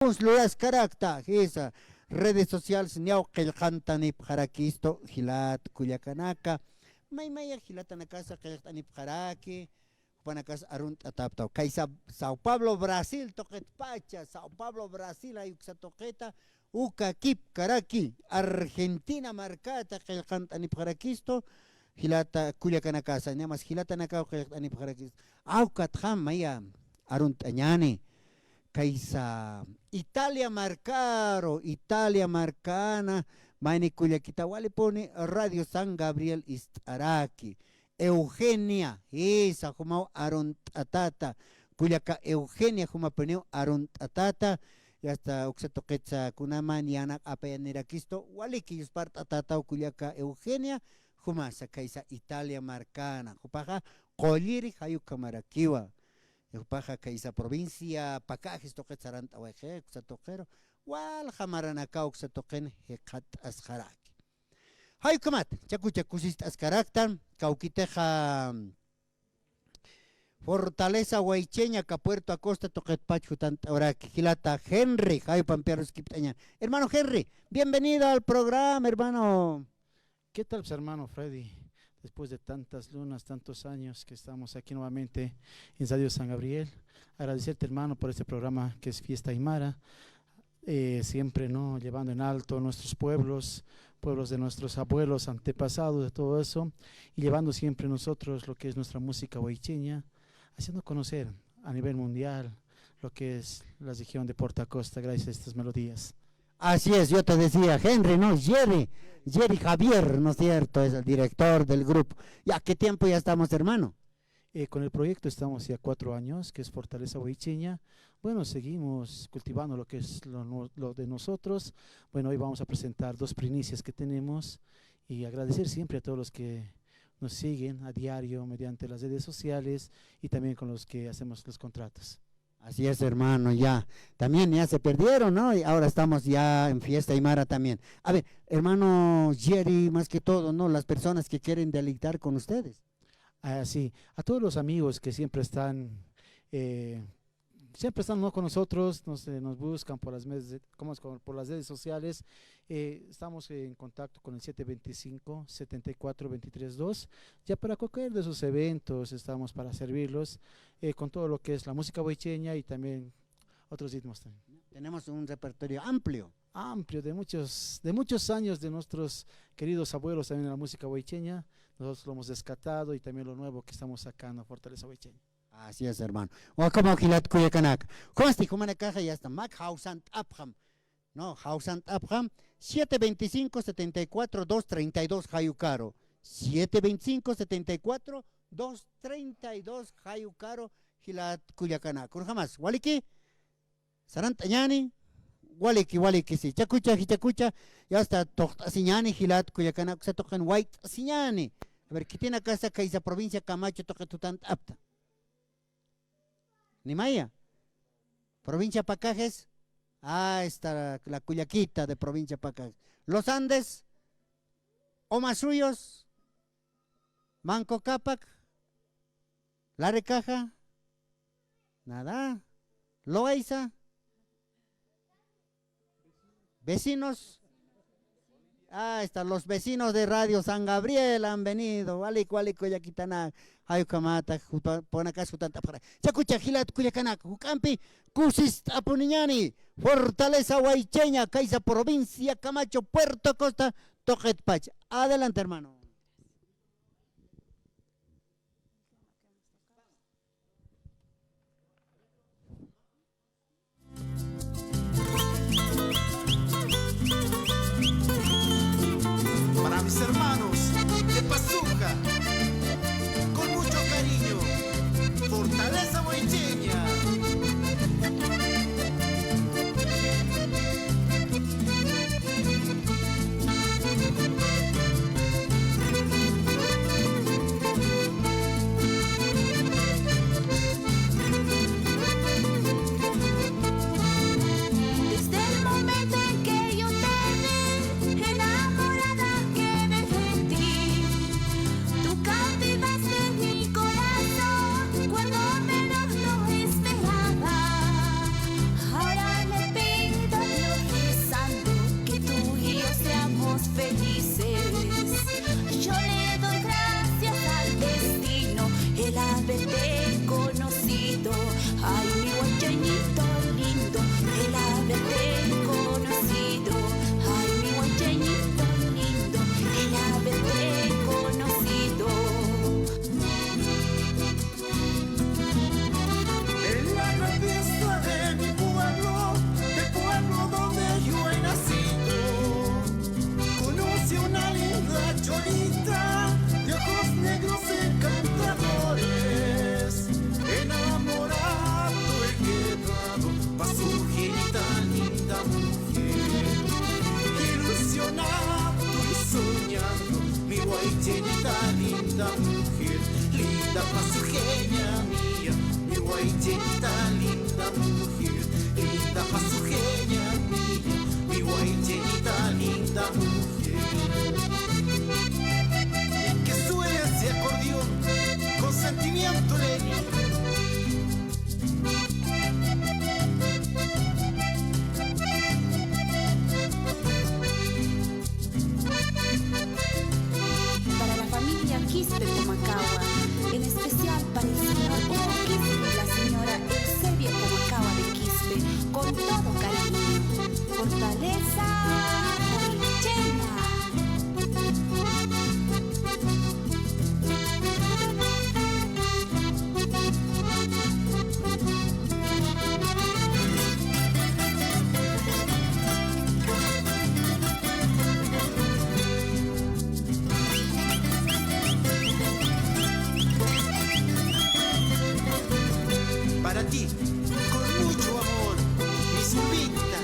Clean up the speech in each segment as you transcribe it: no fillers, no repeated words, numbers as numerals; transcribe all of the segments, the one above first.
Luas carácter, esa redes sociales, niau qillqantanip jarakisto, gilat kuyakanaka, maya gilatanakasa qillqanip jaraki, panakas arunt ataptao. Kaisa Sao Paulo, Brasil, toquet pacha, Sao Paulo, Brasil, ayuksa toqueta, uka kip karaki, Argentina marcata, qillqantanip jarakisto, gilata kuyakanakasa, nyamas gilatanaka qillqanip jarakisto, aukat ham maya arunt añani. Kaisa Italia marcaro, Italia marcana, maini cuyaquita wale pone Radio San Gabriel Istaraki, Eugenia, esa como Aron Atata, cuyaca Eugenia como poneo Aron Atata, y hasta Oxatoquetza Kunaman y Ana Apayanera Kisto, Waliki Sparta Atata o cuyaca Eugenia, Jumasa Kaisa Italia marcana, Jupaja, Coliri Hayuka Marakiwa. Paja kaisa provincia pacajis toquet saranta oeje toquero wal jamaranaka toquen hekat asjaraki hay kamat chakucha kusist ascaraktan cauquiteja fortaleza huaycheña ca Puerto Acosta toquet pachu tanta oraki gilata Henry hay pamperos kiptaña hermano Henry bienvenido al programa hermano. ¿Qué tal, pues, hermano Freddy? Después de tantas lunas, tantos años que estamos aquí nuevamente en Radio San Gabriel, agradecerte, hermano, por este programa que es Fiesta Aymara, siempre no llevando en alto nuestros pueblos, pueblos de nuestros abuelos, antepasados, de todo eso, y llevando siempre nosotros lo que es nuestra música huaycheña, haciendo conocer a nivel mundial lo que es la región de Puerto Acosta gracias a estas melodías. Así es, yo te decía, Henry, ¿no? Jerry Javier, ¿no es cierto? Es el director del grupo. ¿Ya qué tiempo ya estamos, hermano? Con el proyecto estamos ya 4 años, que es Fortaleza Huaycheña. Bueno, seguimos cultivando lo que es lo de nosotros. Bueno, hoy vamos a presentar 2 primicias que tenemos y agradecer siempre a todos los que nos siguen a diario mediante las redes sociales y también con los que hacemos los contratos. Así es, hermano, ya. También ya se perdieron, ¿no? Y ahora estamos ya en Fiesta Aymara también. A ver, hermano Jerry, más que todo, ¿no? Las personas que quieren deleitar con ustedes. Sí, a todos los amigos que siempre están ¿no? con nosotros, nos buscan por por las redes sociales. Estamos en contacto con el 725-74-23-2. Ya para cualquier de sus eventos estamos para servirlos con todo lo que es la música huaycheña y también otros ritmos también. Tenemos un repertorio amplio. Amplio, de muchos años de nuestros queridos abuelos también en la música huaycheña. Nosotros lo hemos rescatado y también lo nuevo que estamos sacando a Fortaleza Huaycheña. Así es, hermano. O como Gilat Cuyacanak. ¿Cómo está? ¿Cómo caja ya está? Mac Hausant Abraham. No, Hausant Abraham. 725-74-232 Hayucaro. 725-74-232 Hayucaro Gilat Cuyacanak. Jamás. Waliki. Sarantañani. Waliki, sí. Chacucha, ya está. Tochtasiñani Gilat Cuyacanak. Se tocan White Asiñani. A ver, ¿qué tiene acá esa provincia Camacho toca tu tant apta? Nimaya, provincia Pacajes, está la Cuyaquita de provincia Pacajes. Los Andes, Omasuyos, Manco Cápac, La Recaja, nada, Loaiza, vecinos. Están los vecinos de Radio San Gabriel han venido. Wali Cuyaquitana, Hayukamata, Ponacas, Jutanta para. Chacucha, Gilat, Cuyacanac, Jucampi, Cusis, Apuniñani, Fortaleza Huaycheña, Caiza, Provincia, Camacho, Puerto Costa, Tojet Pach. Adelante, hermano. Para mis hermanos de Pazuca, con mucho cariño, Fortaleza Huaycheña. guaychenita, linda mujer, linda pasujeña mía, mi guaychenita, linda mujer, linda pasujeña mía, mi guaychenita, linda mujer. Que suene ese acordeón con sentimiento, Lenny. Quispe Pomacagua, en especial para el señor Hugo Quispe y la señora Eusebia Pomacagua de Quispe, con todo cariño. Fortaleza Boicheña. Para ti, con mucho amor, mi Silvita.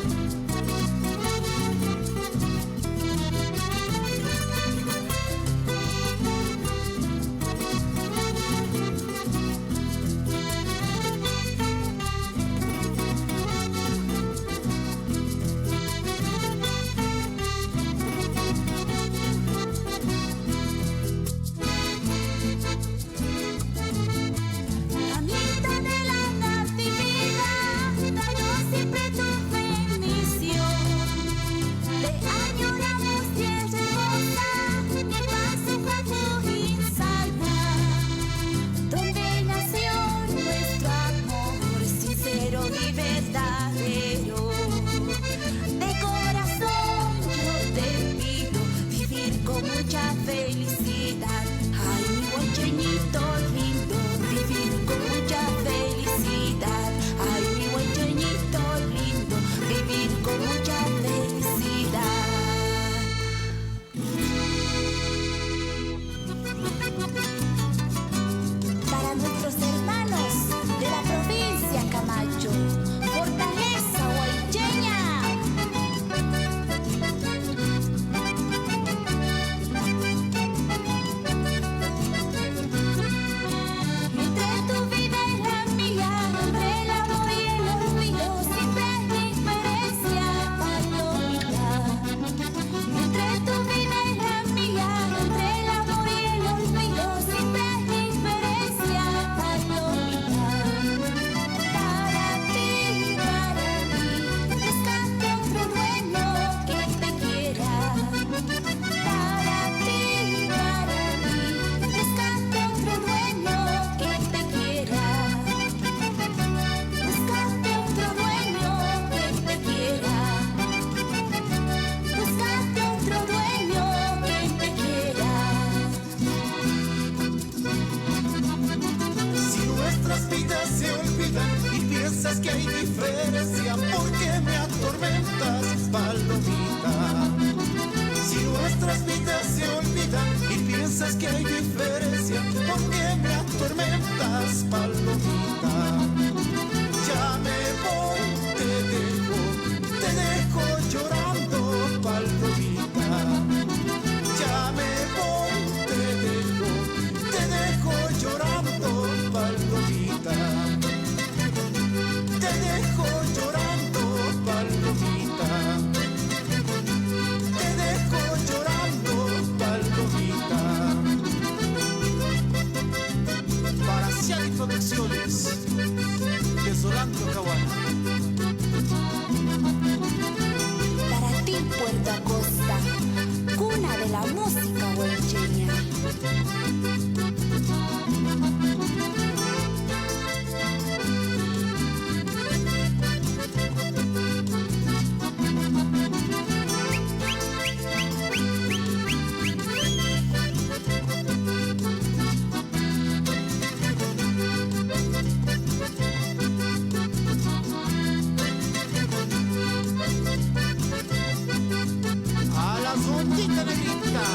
Que hay diferencia, ¿por qué me atormentas, palomita? Si nuestras vidas se olvidan y piensas que hay diferencia, ¿por qué me atormentas, palomita? Ya me voy, te dejo llorando, palomita. Ya me voy, te dejo llorando, palomita. Te dejo llorando, palomita. Te dejo llorando, palomita. Para Ciali Producciones, Desolando Caguana. Para ti, Puerto Acosta, cuna de la música huaycheña. A la sondita negrita.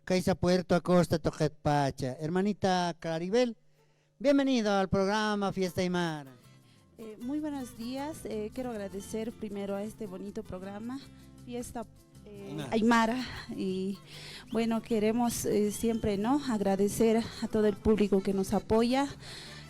Caiza Puerto Acosta Tojetpacha. Hermanita Claribel, bienvenido al programa Fiesta Aymara. Muy buenos días. Quiero agradecer primero a este bonito programa, Fiesta Aymara. Y bueno, queremos siempre, ¿no?, agradecer a todo el público que nos apoya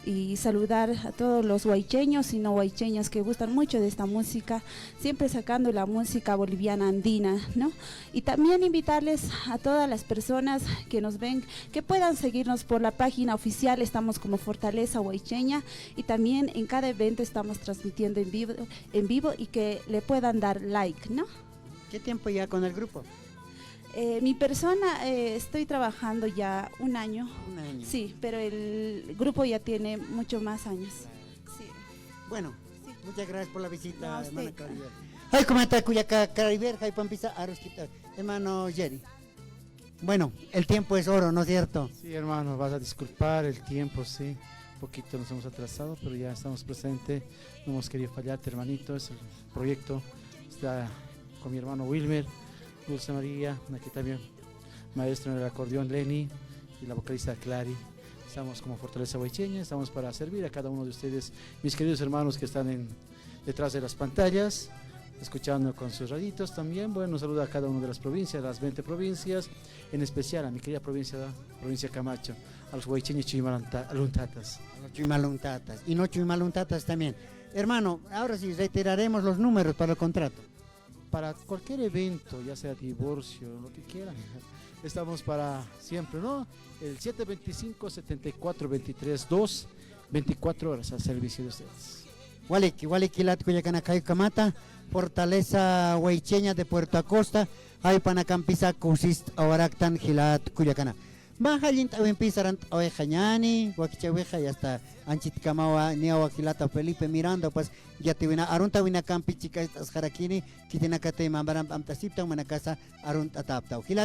y saludar a todos los huaycheños y no huaycheñas que gustan mucho de esta música, siempre sacando la música boliviana andina, ¿no? Y también invitarles a todas las personas que nos ven, que puedan seguirnos por la página oficial, estamos como Fortaleza Huaycheña, y también en cada evento estamos transmitiendo en vivo y que le puedan dar like, ¿no? ¿Qué tiempo ya con el grupo? Mi persona, estoy trabajando ya un año. Un año. Sí, pero el grupo ya tiene mucho más años. Sí. Bueno, Sí. muchas gracias por la visita, No, a hermana usted. Claribel. Ay, ¿cómo está Cuyaca Claribel? Ay, Pampisa, Arusquita. Hermano Jerry. Bueno, el tiempo es oro, ¿no es cierto? Sí, hermano, vas a disculpar el tiempo, sí. Un poquito nos hemos atrasado, pero ya estamos presentes. No hemos querido fallarte, hermanito. Es el proyecto. Está con mi hermano Wilmer, Dulce María, aquí también maestro en el acordeón Lenny y la vocalista Clary. Estamos como Fortaleza Huaycheña, estamos para servir a cada uno de ustedes, mis queridos hermanos que están detrás de las pantallas, escuchando con sus raditos también. Bueno, saludo a cada una de las provincias, las 20 provincias, en especial a mi querida provincia Camacho, a los huaycheños Chuimaluntatas. Los Chuimaluntatas. Y no Chuimaluntatas también. Hermano, ahora sí reiteraremos los números para el contrato. Para cualquier evento, ya sea divorcio, lo que quieran, estamos para siempre, ¿no? El 725-74-23-2, 24 horas al servicio de ustedes. Walikilat Cuyacanacay Camata, Fortaleza Huaycheña de Puerto Acosta, hay Panacampisa Cusist Awaractan Gilat Cuyacana. Baja Yint Avenpisarant Oejañani, Huaquichahueja y hasta Anchit Kamawa, Niawa Gilata Felipe Miranda, pues ya te vina Arunta Vina Campi Chica Jarakini, Kitinacate Mambaram Amtasipta, Manacasa Arunta Tapta.